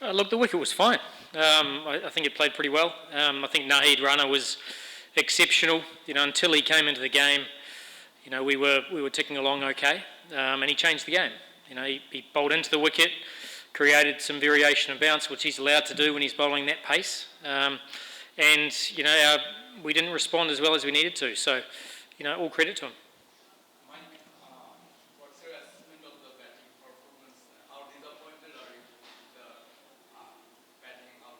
Look, the wicket was fine. I think it played pretty well. I think Naheed Rana was exceptional. Until he came into the game, we were ticking along okay, and he changed the game. He bowled into the wicket, created some variation of bounce, which he's allowed to do when he's bowling that pace. And we didn't respond as well as we needed to. So, all credit to him. What's your assessment of the batting performance? How disappointed are you with the batting out?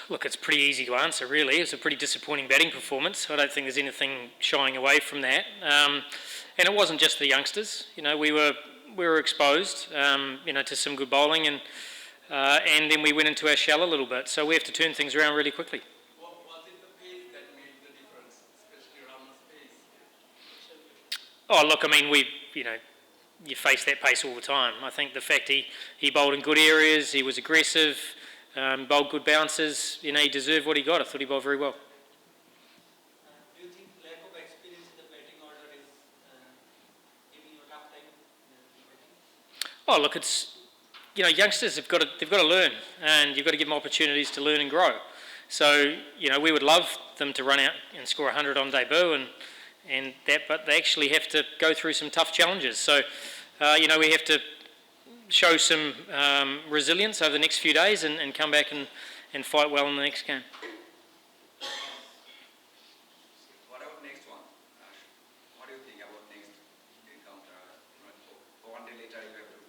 Look, it's pretty easy to answer, really. It was a pretty disappointing batting performance. I don't think there's anything shying away from that. And it wasn't just the youngsters. We were exposed, to some good bowling, and then we went into our shell a little bit. So we have to turn things around really quickly. Was it the pace that made the difference, especially around the pace? Oh, look, I mean, you face that pace all the time. I think the fact he bowled in good areas, he was aggressive, bowled good bounces, he deserved what he got. I thought he bowled very well. Do you think lack of experience in the batting order is giving you a tough time in batting? Oh, look, it's, youngsters they've got to learn, and you've got to give them opportunities to learn and grow. So, we would love them to run out and score 100 on debut, but they actually have to go through some tough challenges. So, we have to show some resilience over the next few days and come back and fight well in the next game. What about next one? What do you think about next encounter? One day later you have to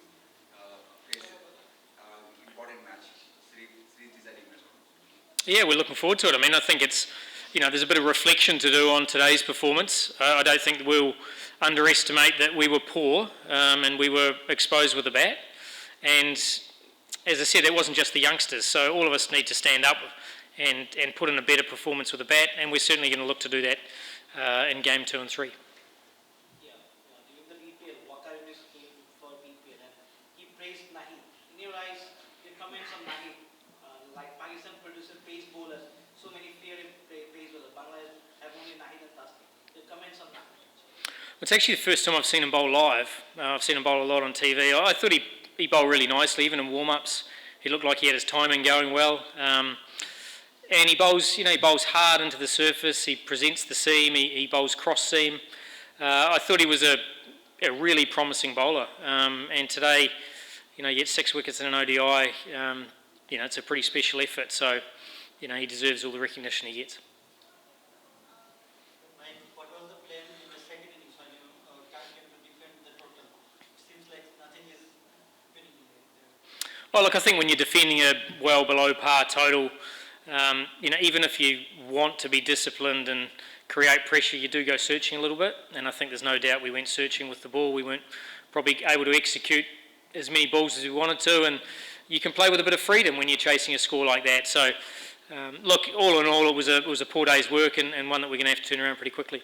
face important match, series deciding match. Yeah, we're looking forward to it. I mean, I think it's, there's a bit of reflection to do on today's performance. I don't think we'll underestimate that we were poor and we were exposed with the bat. And as I said, it wasn't just the youngsters. So all of us need to stand up and put in a better performance with the bat. And we're certainly going to look to do that in game 2 and 3. Yeah. During the BPL, Wakaris came for BPL and he praised Naheed. In your eyes, your comments on Naheed, like Pakistan produces pace bowlers, so many fear in pace bowlers. Bangladesh have only Naheed and Taslim. Your comments on Naheed? It's actually the first time I've seen him bowl live. I've seen him bowl a lot on TV. I thought he bowled really nicely, even in warm-ups. He looked like he had his timing going well. And he bowls, he bowls hard into the surface. He presents the seam. He bowls cross seam. I thought he was a really promising bowler. And today, he gets 6 wickets in an ODI. It's a pretty special effort. So, he deserves all the recognition he gets. What was the plan in the second innings when you came to defend the total? It seems like nothing is winning there. Well, look, I think when you're defending a well below par total, even if you want to be disciplined and create pressure, you do go searching a little bit. And I think there's no doubt we went searching with the ball. We weren't probably able to execute as many balls as we wanted to. And you can play with a bit of freedom when you're chasing a score like that. So, look, all in all, it was a poor day's work and one that we're going to have to turn around pretty quickly.